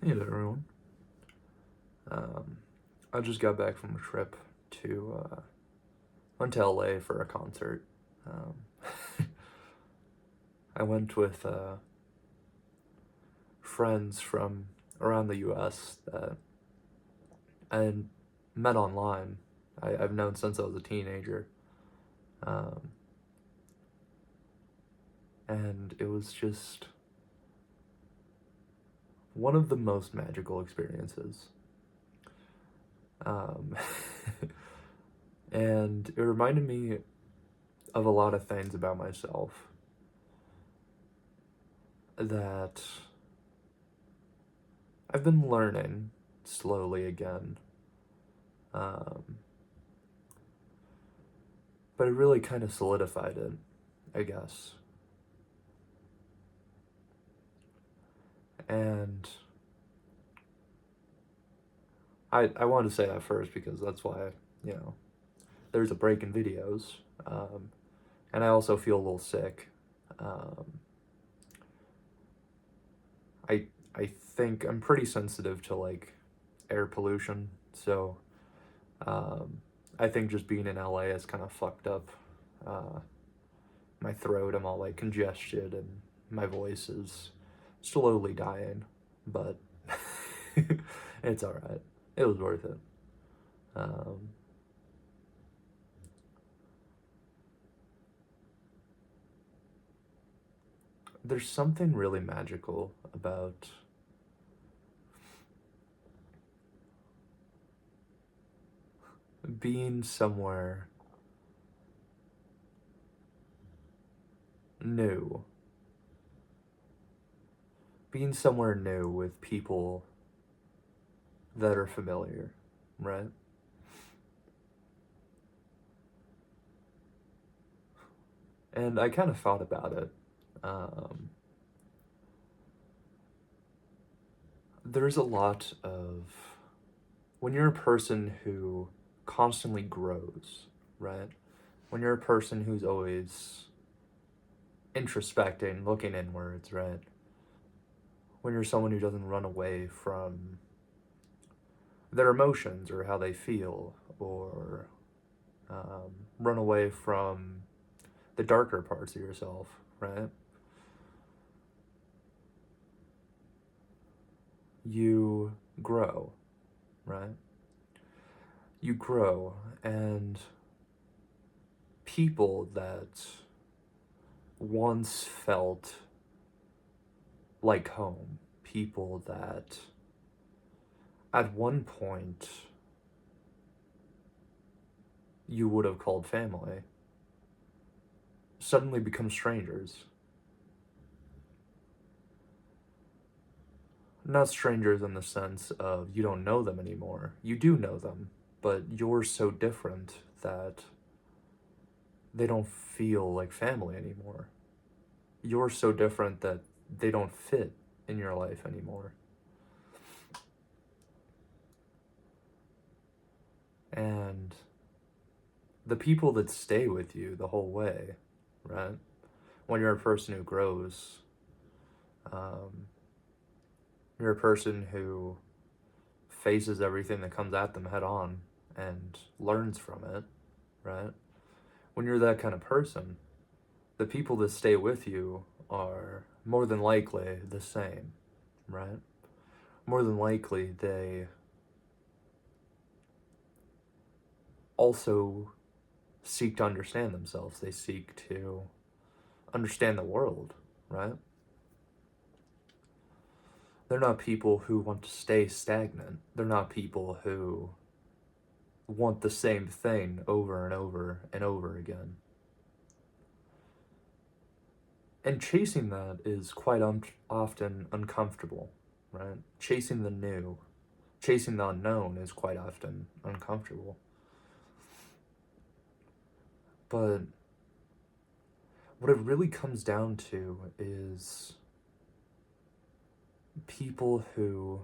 Hey there, everyone. Um, I just got back from a trip to went to LA for a concert. Um, I went with friends from around the U.S. that I had met online. I've known since I was a teenager, um, and it was just one of the most magical experiences. Um, and it reminded me of a lot of things about myself that I've been learning slowly again. Um, but it really kind of solidified it, I guess. And I wanted to say that first because that's why, you know, there's a break in videos. Um, and I also feel a little sick. Um, I think I'm pretty sensitive to like air pollution, so um, I think just being in LA is kind of fucked up uh, my throat. I'm all like congested and my voice is slowly dying, but it's all right. It was worth it. Um, there's something really magical about being somewhere new, being somewhere new with people that are familiar, right? And I kind of thought about it. Um, there's a lot of when you're a person who constantly grows, right? When you're a person who's always introspecting, looking inwards, right? When you're someone who doesn't run away from their emotions or how they feel, or run away from the darker parts of yourself, right? You grow, right? You grow, and people that once felt like home, people that at one point you would have called family, suddenly become strangers. Not strangers in the sense of you don't know them anymore. You do know them, but you're so different that they don't feel like family anymore. You're so different that they don't fit in your life anymore. And the people that stay with you the whole way, right? When you're a person who grows, um, you're a person who faces everything that comes at them head on and learns from it, right? When you're that kind of person, the people that stay with you are more than likely the same, right? More than likely, they also seek to understand themselves. They seek to understand the world, right? They're not people who want to stay stagnant. They're not people who want the same thing over and over and over again. And chasing that is quite often uncomfortable, right? Chasing the new, chasing the unknown is quite often uncomfortable. But what it really comes down to is people who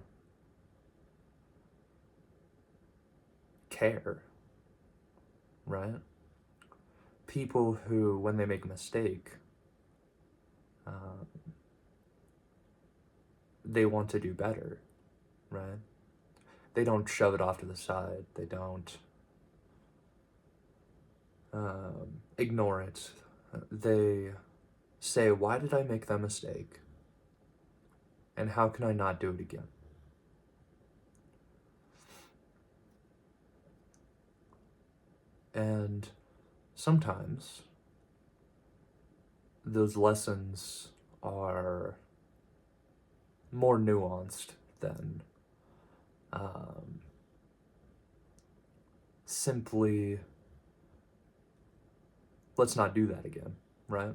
care, right? People who, when they make a mistake, uh, they want to do better. right? They don't shove it off to the side. They don't ignore it. They say, why did I make that mistake? And how can I not do it again? And sometimes those lessons are more nuanced than simply, let's not do that again, right?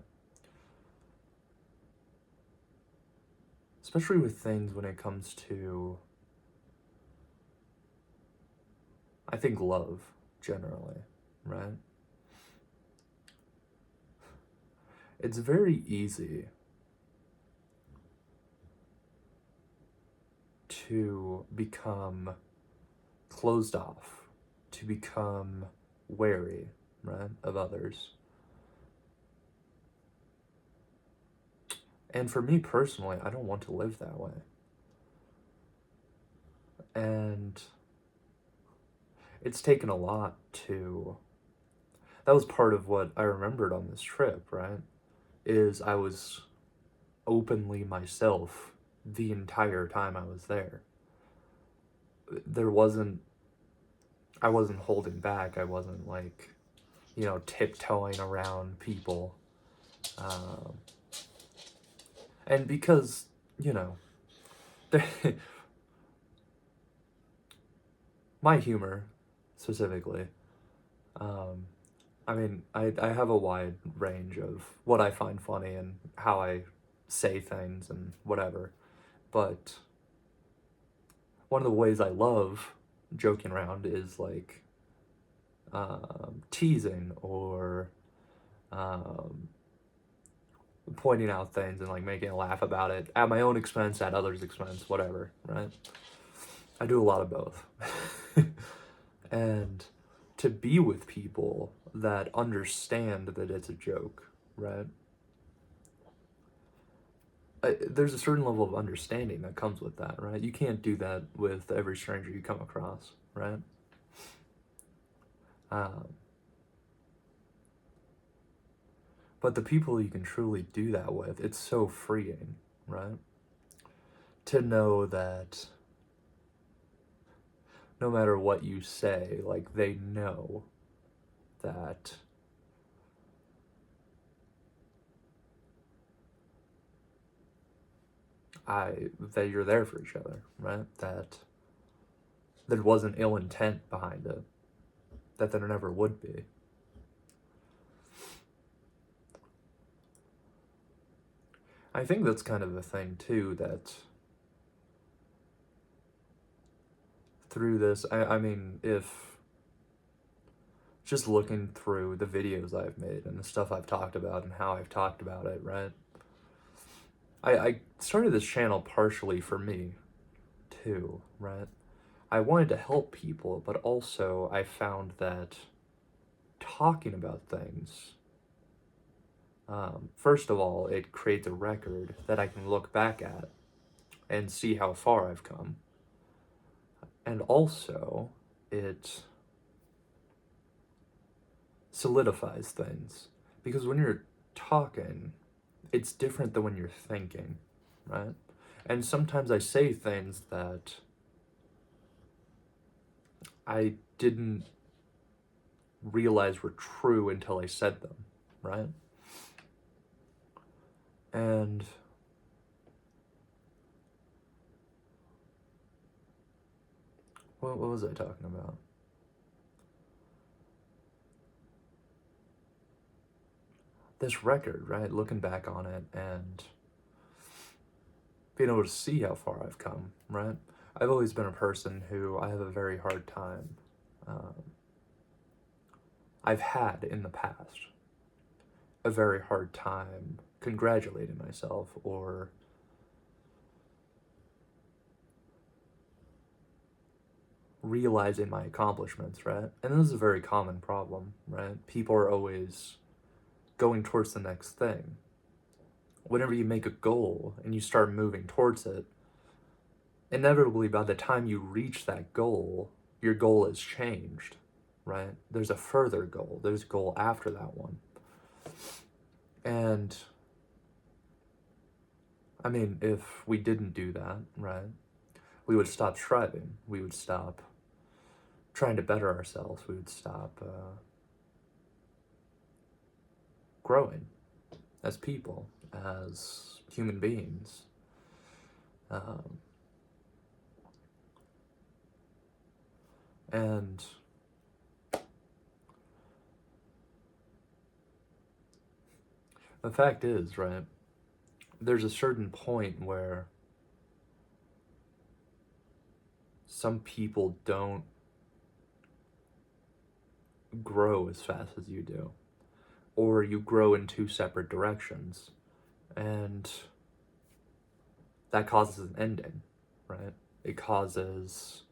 Especially with things when it comes to, I think, love generally, right? It's very easy to become closed off, to become wary, right, of others. And for me personally, I don't want to live that way. And it's taken a lot to, that was part of what I remembered on this trip, right? Is I was openly myself the entire time I was there. I wasn't holding back. I wasn't like, tiptoeing around people. And because, my humor specifically, I mean, I have a wide range of what I find funny and how I say things and whatever. But one of the ways I love joking around is like teasing or pointing out things and like making a laugh about it at my own expense, at others' expense, whatever, right? I do a lot of both. And to be with people that understand that it's a joke, right? There's a certain level of understanding that comes with that, right? You can't do that with every stranger you come across, right? But the people you can truly do that with, it's so freeing, right? To know that no matter what you say, like they know that that you're there for each other, right? That there wasn't ill intent behind it, that there never would be. I think that's kind of the thing too, that through this, I mean, if just looking through the videos I've made and the stuff I've talked about and how I've talked about it, right? I started this channel partially for me too, right? I wanted to help people, but also I found that talking about things, first of all, it creates a record that I can look back at and see how far I've come. And also, it solidifies things. Because when you're talking, it's different than when you're thinking, right? And sometimes I say things that I didn't realize were true until I said them, right? And what was I talking about? This record, right? Looking back on it and being able to see how far I've come, right? I've always been a person who I have a very hard time. I've had in the past a very hard time congratulating myself or realizing my accomplishments, right? And this is a very common problem, right? People are always going towards the next thing. Whenever you make a goal and you start moving towards it, inevitably by the time you reach that goal, your goal has changed, right? There's a further goal. There's a goal after that one. And I mean, if we didn't do that, right, we would stop striving. We would stop trying to better ourselves. We would stop growing as people, as human beings. And the fact is, right, there's a certain point where some people don't grow as fast as you do, or you grow in two separate directions, and that causes an ending, right? It causes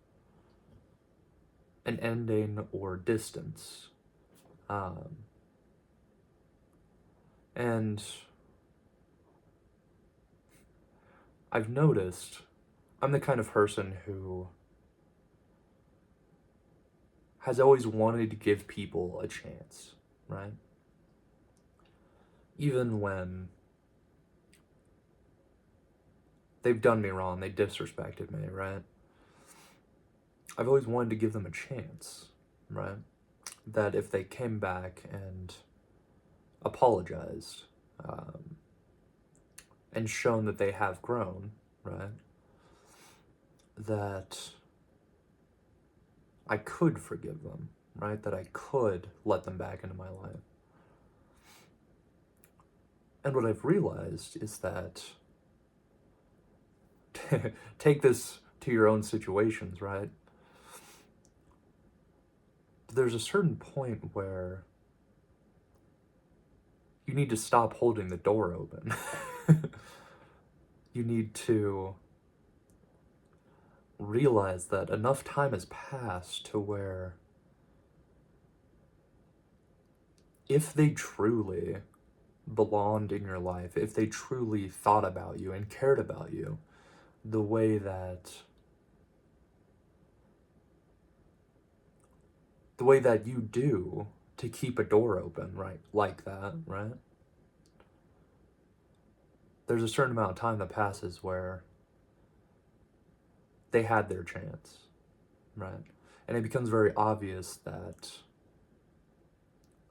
an ending or distance. And I've noticed I'm the kind of person who has always wanted to give people a chance, right? Even when they've done me wrong, they disrespected me, right? I've always wanted to give them a chance, right? That if they came back and apologized, and shown that they have grown, right? That I could forgive them, right? That I could let them back into my life. And what I've realized is that take this to your own situations, right? There's a certain point where you need to stop holding the door open. You need to realize that enough time has passed to where if they truly belonged in your life, if they truly thought about you and cared about you the way that you do to keep a door open, right? Like that, right? There's a certain amount of time that passes where they had their chance, right? And it becomes very obvious that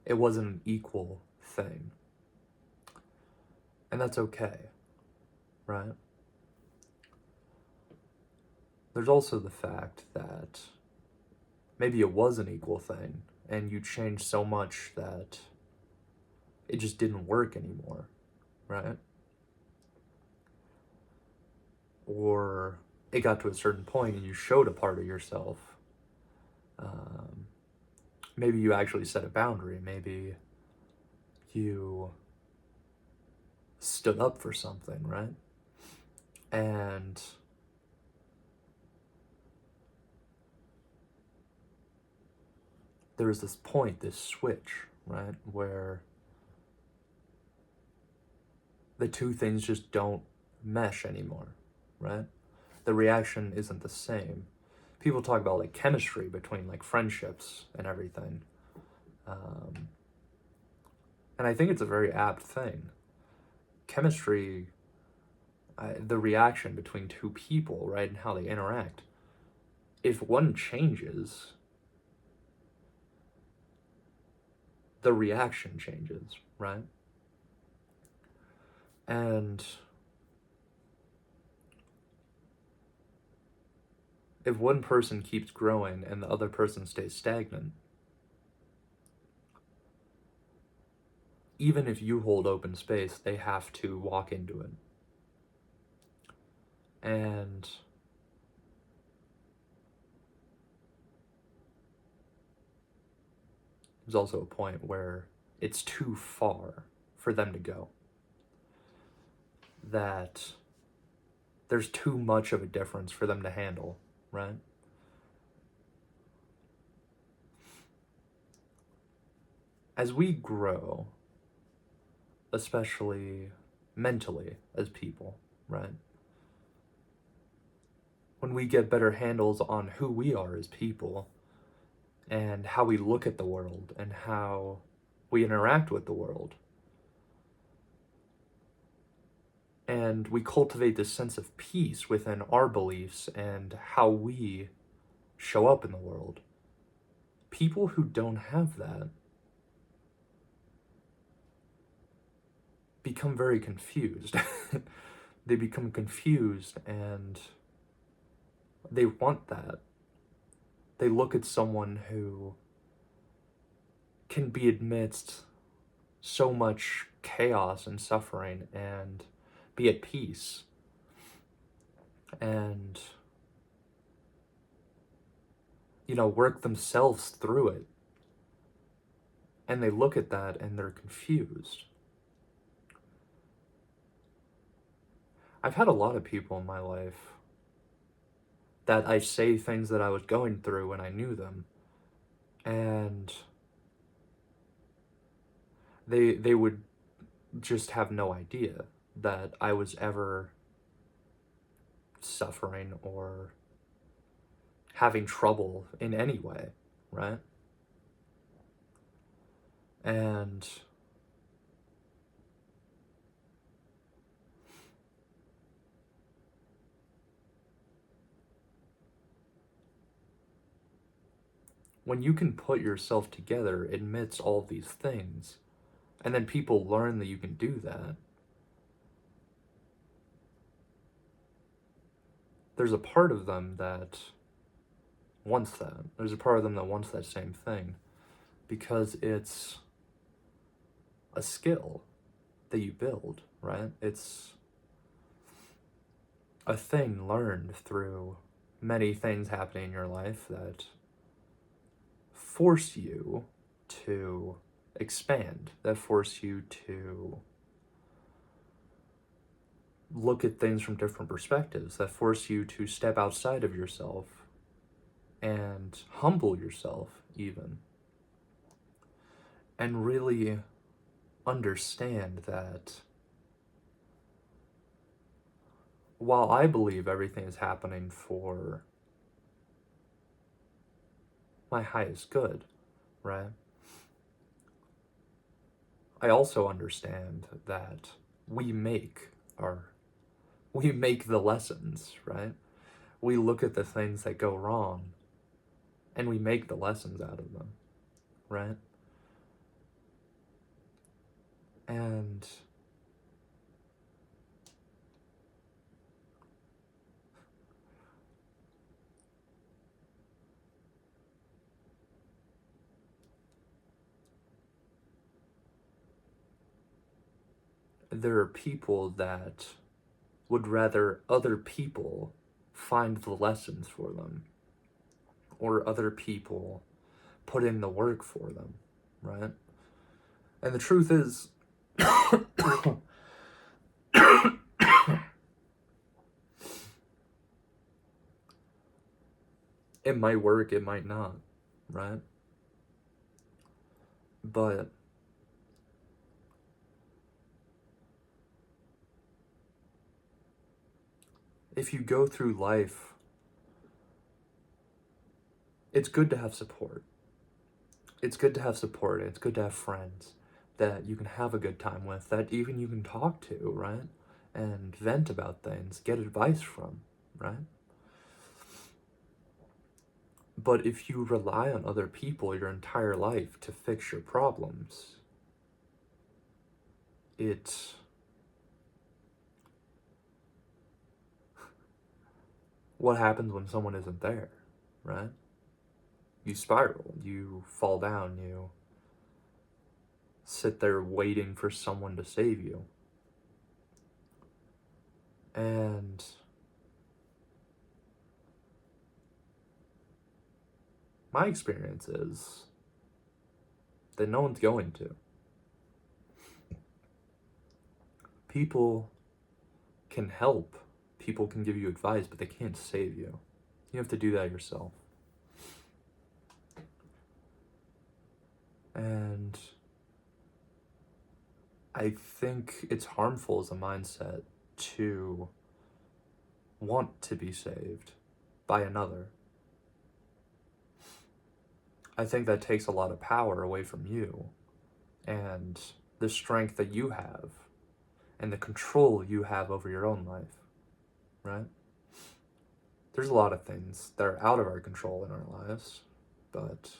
it wasn't an equal thing. And that's okay, right? There's also the fact that maybe it was an equal thing and you changed so much that it just didn't work anymore, right? Or it got to a certain point and you showed a part of yourself. Maybe you actually set a boundary. Maybe you stood up for something, right? And there's this point, this switch, right, where the two things just don't mesh anymore, right? The reaction isn't the same. People talk about like chemistry between like friendships and everything. And I think it's a very apt thing. Chemistry, the reaction between two people, right, and how they interact. If one changes, the reaction changes, right? And if one person keeps growing and the other person stays stagnant, even if you hold open space, they have to walk into it. And there's also a point where it's too far for them to go. That there's too much of a difference for them to handle, right? As we grow, especially mentally as people, right? when we get better handles on who we are as people and how we look at the world and how we interact with the world, and we cultivate this sense of peace within our beliefs and how we show up in the world. People who don't have that become very confused. They become confused and they want that. They look at someone who can be amidst so much chaos and suffering and be at peace and, work themselves through it. And they look at that and they're confused. I've had a lot of people in my life that I say things that I was going through when I knew them, and they would just have no idea that I was ever suffering or having trouble in any way, right? And when you can put yourself together amidst all these things, and then people learn that you can do that, there's a part of them that wants that. There's a part of them that wants that same thing because it's a skill that you build, right? It's a thing learned through many things happening in your life that force you to expand, that force you to look at things from different perspectives, that force you to step outside of yourself and humble yourself even, and really understand that while I believe everything is happening for my highest good, right? I also understand that we make the lessons, right? We look at the things that go wrong and we make the lessons out of them, right? And there are people that would rather other people find the lessons for them or other people put in the work for them, right? And the truth is, it might work, it might not, right? But if you go through life, it's good to have support. It's good to have support. It's good to have friends that you can have a good time with, that even you can talk to, right? And vent about things, get advice from, right? But if you rely on other people your entire life to fix your problems, what happens when someone isn't there, right? You spiral, you fall down, you sit there waiting for someone to save you. And my experience is that no one's going to. People can help, people can give you advice, but they can't save you. You have to do that yourself. And I think it's harmful as a mindset to want to be saved, by another. I think that takes a lot of power away from you and the strength that you have and the control you have over your own life, right? There's a lot of things that are out of our control in our lives, but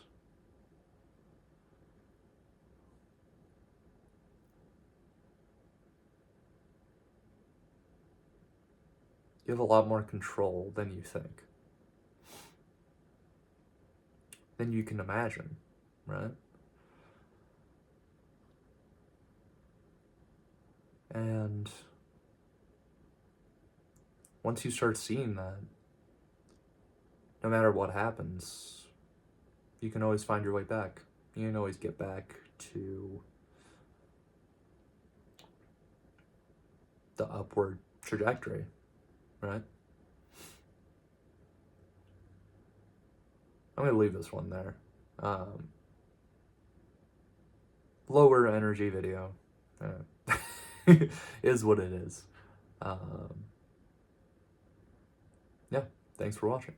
you have a lot more control than you think, than you can imagine, right? And once you start seeing that, no matter what happens, you can always find your way back. You can always get back to the upward trajectory, right? I'm going to leave this one there. Lower energy video is what it is. Yeah, thanks for watching.